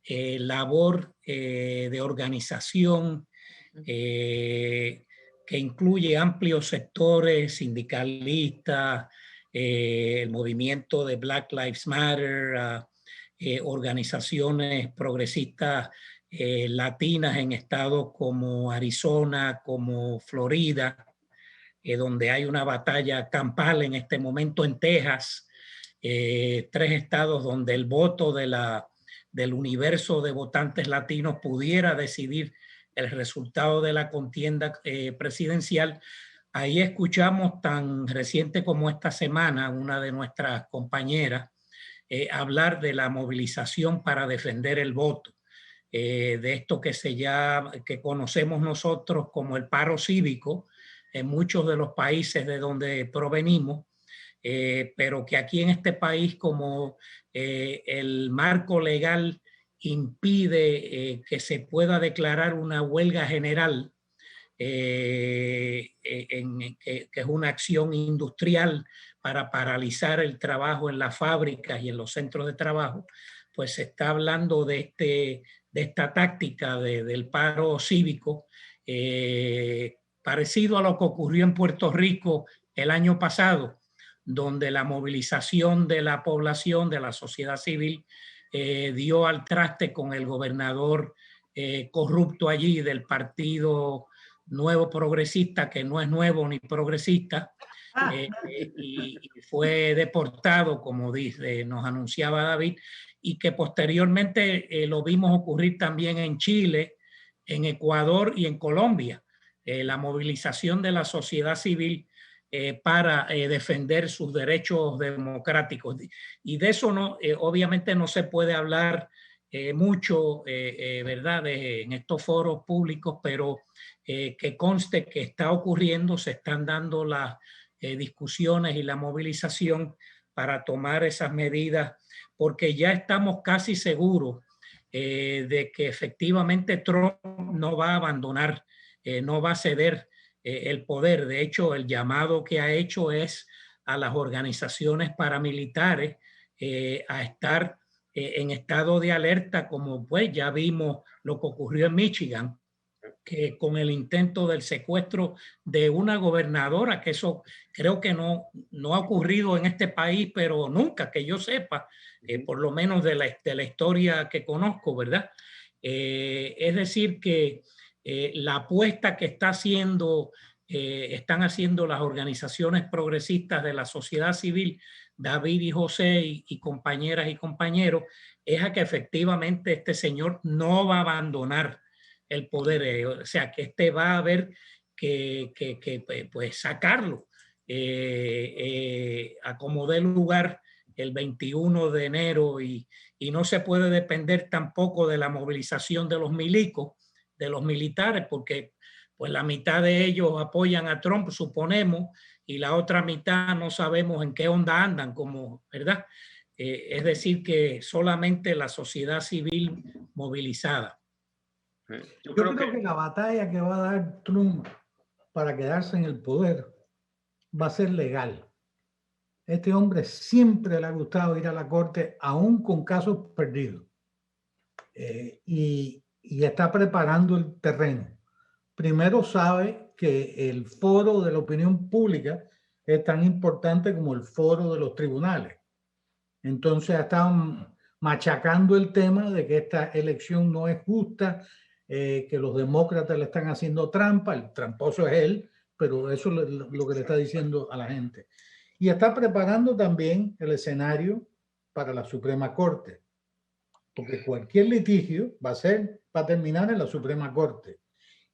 labor de organización que incluye amplios sectores sindicalistas, el movimiento de Black Lives Matter, organizaciones progresistas latinas en estados como Arizona, como Florida, donde hay una batalla campal en este momento en Texas, 3 estados donde el voto del universo de votantes latinos pudiera decidir el resultado de la contienda presidencial, Ahí escuchamos tan reciente como esta semana una de nuestras compañeras hablar de la movilización para defender el voto, de esto que conocemos nosotros como el paro cívico en muchos de los países de donde provenimos, pero que aquí en este país, como el marco legal impide que se pueda declarar una huelga general, que es una acción industrial para paralizar el trabajo en las fábricas y en los centros de trabajo, pues se está hablando de esta táctica del paro cívico, parecido a lo que ocurrió en Puerto Rico el año pasado, donde la movilización de la población, de la sociedad civil, dio al traste con el gobernador corrupto allí del Partido Nuevo Progresista, que no es nuevo ni progresista, y fue deportado, como nos anunciaba David, y que posteriormente lo vimos ocurrir también en Chile, en Ecuador y en Colombia. La movilización de la sociedad civil para defender sus derechos democráticos. Y de eso obviamente no se puede hablar mucho, ¿verdad?, en estos foros públicos, pero que conste que está ocurriendo, se están dando las discusiones y la movilización para tomar esas medidas, porque ya estamos casi seguros de que efectivamente Trump no va a abandonar, no va a ceder el poder. De hecho, el llamado que ha hecho es a las organizaciones paramilitares a estar en estado de alerta, como pues ya vimos lo que ocurrió en Michigan, que con el intento del secuestro de una gobernadora, que eso creo que no ha ocurrido en este país, pero nunca que yo sepa, por lo menos de la historia que conozco, ¿verdad? Es decir, que la apuesta que están haciendo las organizaciones progresistas de la sociedad civil, David y José y compañeras y compañeros, es a que efectivamente este señor no va a abandonar el poder, o sea, que va a haber que pues sacarlo a como dé lugar el 21 de enero y no se puede depender tampoco de la movilización de los milicos, de los militares, porque pues la mitad de ellos apoyan a Trump, suponemos, y la otra mitad no sabemos en qué onda andan, como, ¿verdad? Es decir, que solamente la sociedad civil movilizada. Yo creo que la batalla que va a dar Trump para quedarse en el poder va a ser legal. Este hombre siempre le ha gustado ir a la corte, aún con casos perdidos. Y está preparando el terreno. Primero sabe que el foro de la opinión pública es tan importante como el foro de los tribunales. Entonces ha estado machacando el tema de que esta elección no es justa, que los demócratas le están haciendo trampa, el tramposo es él, pero eso es lo que le está diciendo a la gente. Y está preparando también el escenario para la Suprema Corte, porque cualquier litigio va a terminar en la Suprema Corte.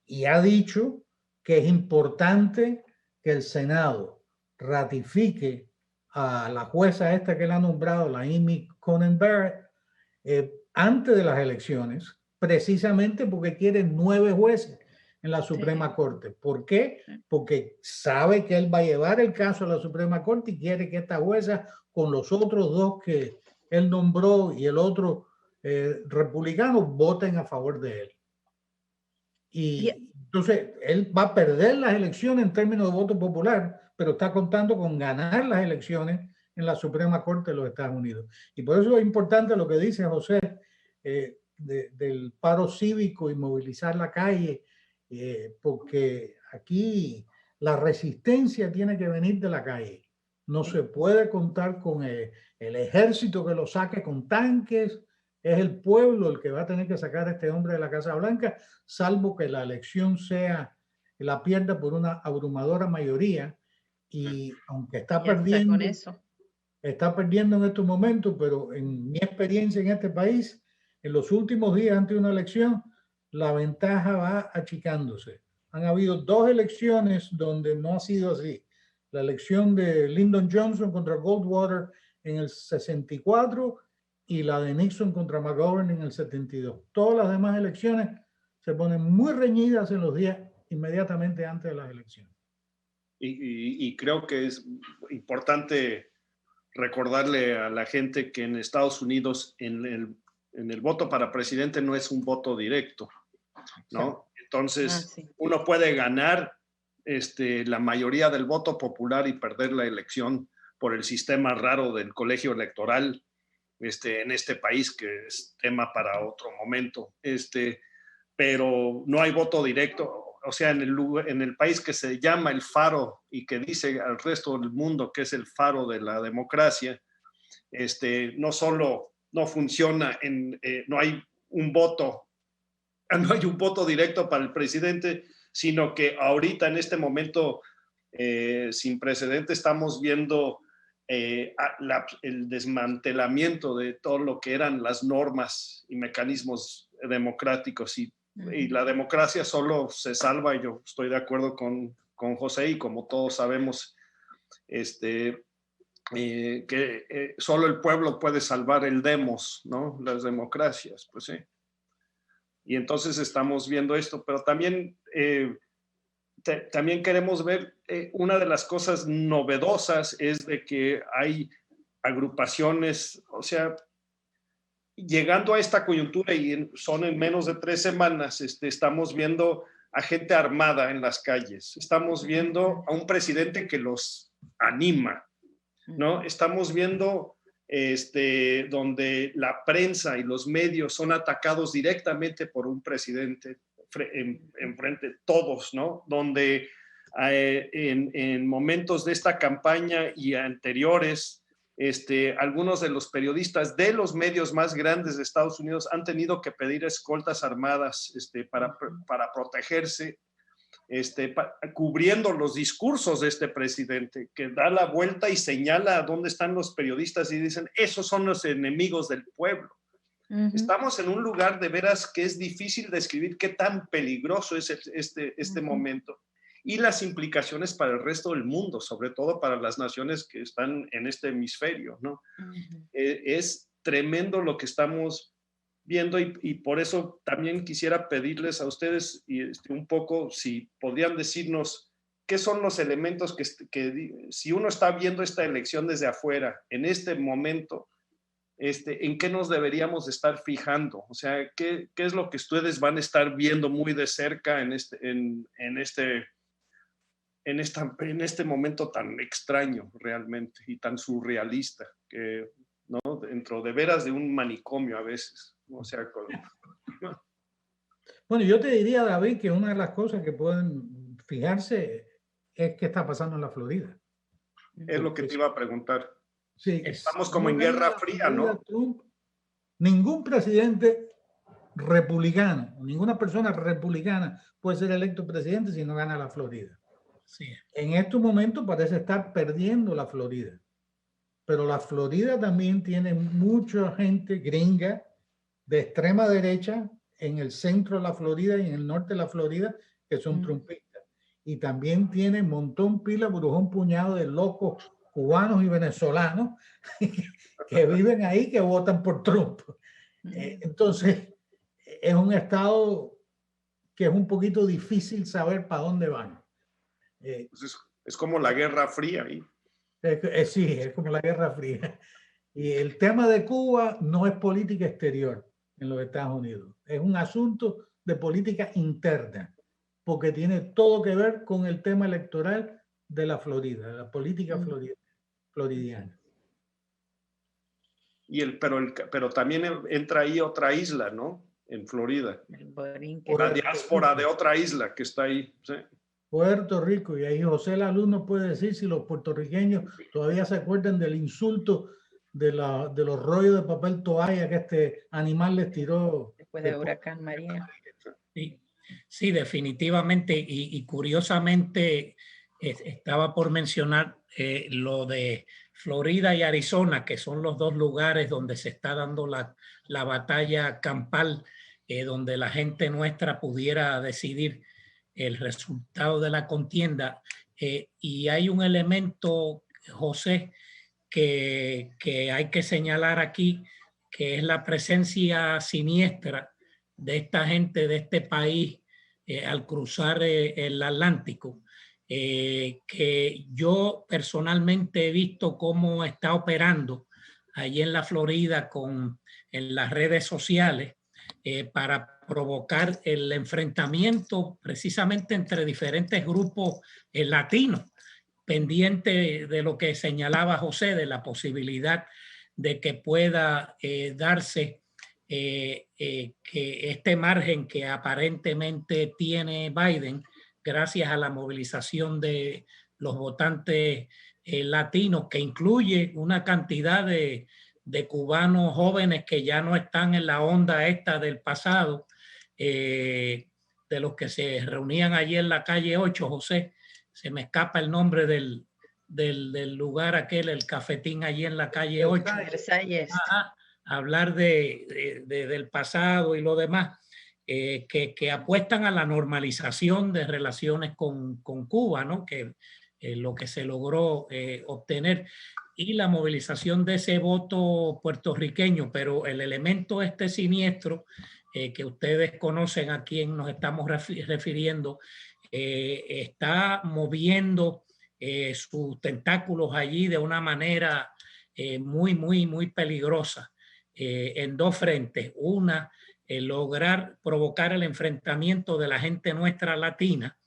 Y ha dicho que es importante que el Senado ratifique a la jueza esta que le ha nombrado, la Amy Coney Barrett, antes de las elecciones, precisamente porque quiere 9 jueces en la Suprema Corte. ¿Por qué? Porque sabe que él va a llevar el caso a la Suprema Corte y quiere que esta jueza, con los otros 2 que él nombró y el otro republicano, voten a favor de él. Y entonces él va a perder las elecciones en términos de voto popular, pero está contando con ganar las elecciones en la Suprema Corte de los Estados Unidos. Y por eso es importante lo que dice José del paro cívico y movilizar la calle, porque aquí la resistencia tiene que venir de la calle. No se puede contar con el ejército que lo saque con tanques. Es el pueblo el que va a tener que sacar a este hombre de la Casa Blanca, salvo que la elección la pierda por una abrumadora mayoría. Y aunque está perdiendo en estos momentos, pero en mi experiencia en este país, en los últimos días antes de una elección, la ventaja va achicándose Han habido 2 elecciones donde no ha sido así. La elección de Lyndon Johnson contra Goldwater en el 64 y la de Nixon contra McGovern en el 72. Todas las demás elecciones se ponen muy reñidas en los días inmediatamente antes de las elecciones. Y creo que es importante recordarle a la gente que en Estados Unidos en el voto para presidente no es un voto directo, ¿no? Sí. Entonces, sí, uno puede ganar la mayoría del voto popular y perder la elección por el sistema raro del colegio electoral en este país, que es tema para otro momento. Pero no hay voto directo. O sea, en el país que se llama el faro y que dice al resto del mundo que es el faro de la democracia, no solo no funciona, no hay un voto directo para el presidente, sino que ahorita en este momento sin precedente estamos viendo el desmantelamiento de todo lo que eran las normas y mecanismos democráticos y la democracia solo se salva, y yo estoy de acuerdo con José, y como todos sabemos, que solo el pueblo puede salvar el demos, ¿no? Las democracias, pues sí. Y entonces estamos viendo esto, pero también, también queremos ver, una de las cosas novedosas es de que hay agrupaciones, o sea, llegando a esta coyuntura, y son en menos de 3 semanas, estamos viendo a gente armada en las calles, estamos viendo a un presidente que los anima, ¿no? Estamos viendo donde la prensa y los medios son atacados directamente por un presidente enfrente de todos, ¿no? Donde en momentos de esta campaña y anteriores, algunos de los periodistas de los medios más grandes de Estados Unidos han tenido que pedir escoltas armadas para protegerse, cubriendo los discursos de este presidente, que da la vuelta y señala dónde están los periodistas y dicen, esos son los enemigos del pueblo. Estamos en un lugar de veras que es difícil describir qué tan peligroso es este momento, y las implicaciones para el resto del mundo, sobre todo para las naciones que están en este hemisferio, ¿no? Es tremendo lo que estamos viendo, y por eso también quisiera pedirles a ustedes un poco si podrían decirnos qué son los elementos que si uno está viendo esta elección desde afuera, en este momento, en qué nos deberíamos estar fijando. O sea, ¿qué es lo que ustedes van a estar viendo muy de cerca en este momento tan extraño realmente y tan surrealista, que, ¿no? Dentro de veras de un manicomio a veces, ¿no? O sea, Bueno, yo te diría, David, que una de las cosas que pueden fijarse es qué está pasando en la Florida. Es lo que te iba a preguntar. Sí, estamos como en Guerra Fría, ¿no? Trump, ningún presidente republicano, ninguna persona republicana puede ser electo presidente si no gana la Florida. Sí. En estos momentos parece estar perdiendo la Florida, pero la Florida también tiene mucha gente gringa de extrema derecha en el centro de la Florida y en el norte de la Florida que son trumpistas, y también tiene montón, pila, burujón, puñado de locos cubanos y venezolanos que viven ahí, que votan por Trump. Entonces, es un estado que es un poquito difícil saber para dónde van. Pues es como la Guerra Fría ahí. Sí, es como la Guerra Fría. Y el tema de Cuba no es política exterior en los Estados Unidos. Es un asunto de política interna, porque tiene todo que ver con el tema electoral de la Florida, de la política floridiana. Pero también entra ahí otra isla, ¿no? En Florida. La diáspora de otra isla que está ahí. ¿Sí? Puerto Rico, y ahí José Laluz nos puede decir si los puertorriqueños todavía se acuerdan del insulto de los rollos de papel toalla que este animal les tiró. Después de Huracán María. Sí, definitivamente, y curiosamente estaba por mencionar lo de Florida y Arizona, que son los 2 lugares donde se está dando la batalla campal, donde la gente nuestra pudiera decidir el resultado de la contienda. Y hay un elemento, José, que hay que señalar aquí, que es la presencia siniestra de esta gente de este país al cruzar el Atlántico, que yo personalmente he visto cómo está operando allí en la Florida en las redes sociales para provocar el enfrentamiento precisamente entre diferentes grupos latinos, pendiente de lo que señalaba José, de la posibilidad de que pueda darse que este margen que aparentemente tiene Biden, gracias a la movilización de los votantes latinos, que incluye una cantidad de cubanos jóvenes que ya no están en la onda esta del pasado, de los que se reunían allí en la calle 8, José, se me escapa el nombre del lugar aquel, el cafetín allí en la calle 8. Versalles. Hablar del pasado y lo demás, que apuestan a la normalización de relaciones con Cuba, ¿no? Que lo que se logró obtener, y la movilización de ese voto puertorriqueño, pero el elemento siniestro que ustedes conocen, a quien nos estamos refiriendo, está moviendo sus tentáculos allí de una manera muy peligrosa en dos frentes. Una, lograr provocar el enfrentamiento de la gente nuestra latina,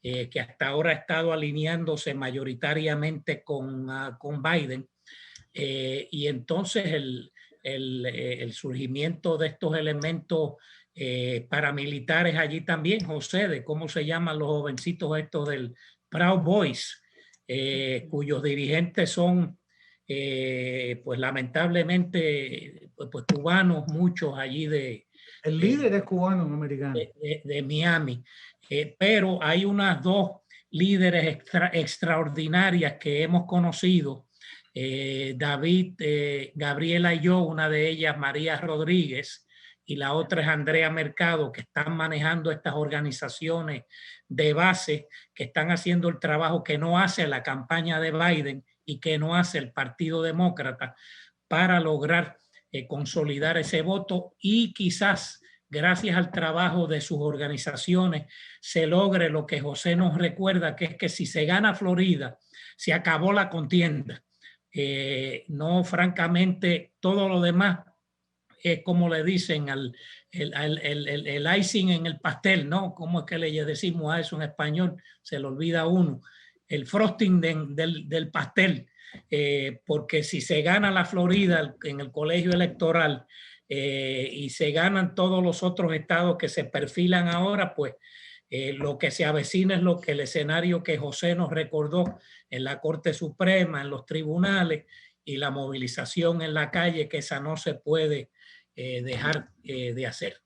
que hasta ahora ha estado alineándose mayoritariamente con Biden, y entonces el surgimiento de estos elementos paramilitares allí también, José, de cómo se llaman los jovencitos estos del Proud Boys, cuyos dirigentes son pues lamentablemente pues cubanos, muchos allí el líder es cubano americano de Miami, pero hay unas dos líderes extraordinarias que hemos conocido, David, Gabriela y yo, una de ellas María Rodríguez y la otra es Andrea Mercado, que están manejando estas organizaciones de base, que están haciendo el trabajo que no hace la campaña de Biden y que no hace el Partido Demócrata para lograr consolidar ese voto, y quizás gracias al trabajo de sus organizaciones se logre lo que José nos recuerda, que es que si se gana Florida, se acabó la contienda. No, francamente, todo lo demás es como le dicen el icing en el pastel, ¿no? ¿Cómo es que le decimos a eso en español? Se le olvida a uno. El frosting del pastel, porque si se gana la Florida en el colegio electoral y se ganan todos los otros estados que se perfilan ahora, pues lo que se avecina es lo que el escenario que José nos recordó en la Corte Suprema, en los tribunales, y la movilización en la calle, que esa no se puede dejar de hacer.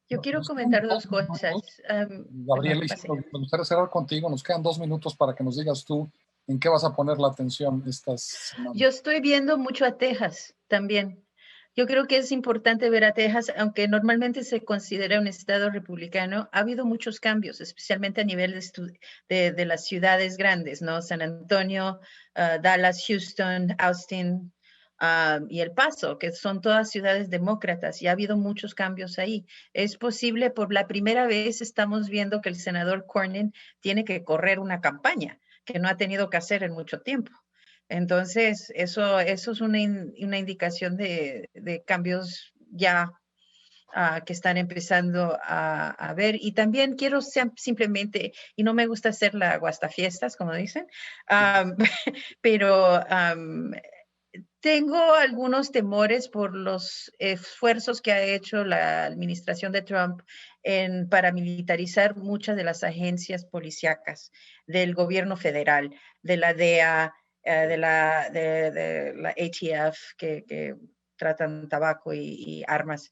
Yo quiero comentar dos cosas. Gabriela, me gustaría cerrar contigo. Nos quedan 2 minutos para que nos digas tú en qué vas a poner la atención estas semanas. Yo estoy viendo mucho a Texas también. Yo creo que es importante ver a Texas, aunque normalmente se considera un estado republicano. Ha habido muchos cambios, especialmente a nivel de las ciudades grandes, ¿no? San Antonio, Dallas, Houston, Austin y El Paso, que son todas ciudades demócratas, y ha habido muchos cambios ahí. Es posible, por la primera vez estamos viendo que el senador Cornyn tiene que correr una campaña que no ha tenido que hacer en mucho tiempo. Entonces, eso es una indicación de cambios ya que están empezando a ver. Y también quiero simplemente, y no me gusta hacer la guastafiestas, como dicen, pero tengo algunos temores por los esfuerzos que ha hecho la administración de Trump en paramilitarizar muchas de las agencias policíacas del gobierno federal, de la DEA, de la ATF, que tratan tabaco y armas,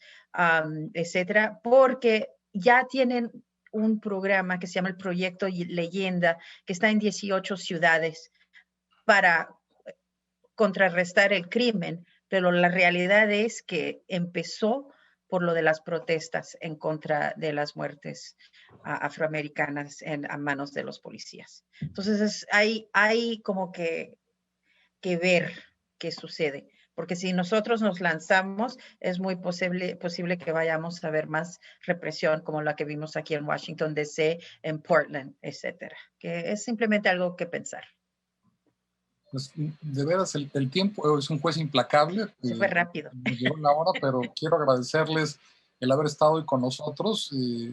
etcétera, porque ya tienen un programa que se llama el Proyecto Leyenda, que está en 18 ciudades para contrarrestar el crimen, pero la realidad es que empezó por lo de las protestas en contra de las muertes afroamericanas a manos de los policías. Entonces hay como que ver qué sucede, porque si nosotros nos lanzamos, es muy posible que vayamos a ver más represión como la que vimos aquí en Washington DC, en Portland, etcétera, que es simplemente algo que pensar. Pues, de veras, el tiempo es un juez implacable. Se fue rápido. Nos llegó la hora, pero quiero agradecerles el haber estado hoy con nosotros.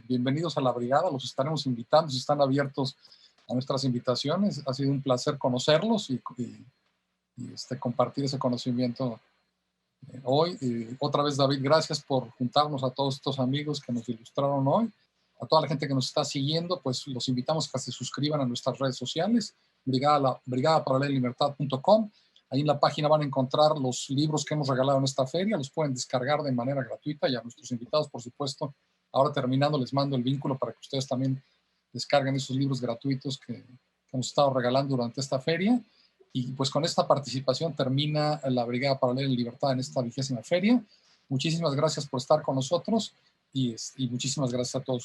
Bienvenidos a la brigada, los estaremos invitando, si están abiertos a nuestras invitaciones. Ha sido un placer conocerlos y compartir ese conocimiento hoy. Otra vez, David, gracias por juntarnos a todos estos amigos que nos ilustraron hoy. A toda la gente que nos está siguiendo, pues los invitamos a que se suscriban a nuestras redes sociales, brigadaparalela.libertad.com. Ahí en la página van a encontrar los libros que hemos regalado en esta feria, los pueden descargar de manera gratuita, y a nuestros invitados, por supuesto, ahora terminando, les mando el vínculo para que ustedes también descarguen esos libros gratuitos que hemos estado regalando durante esta feria. Y pues con esta participación termina la Brigada Paralela en Libertad en esta 20ª feria. Muchísimas gracias por estar con nosotros y muchísimas gracias a todos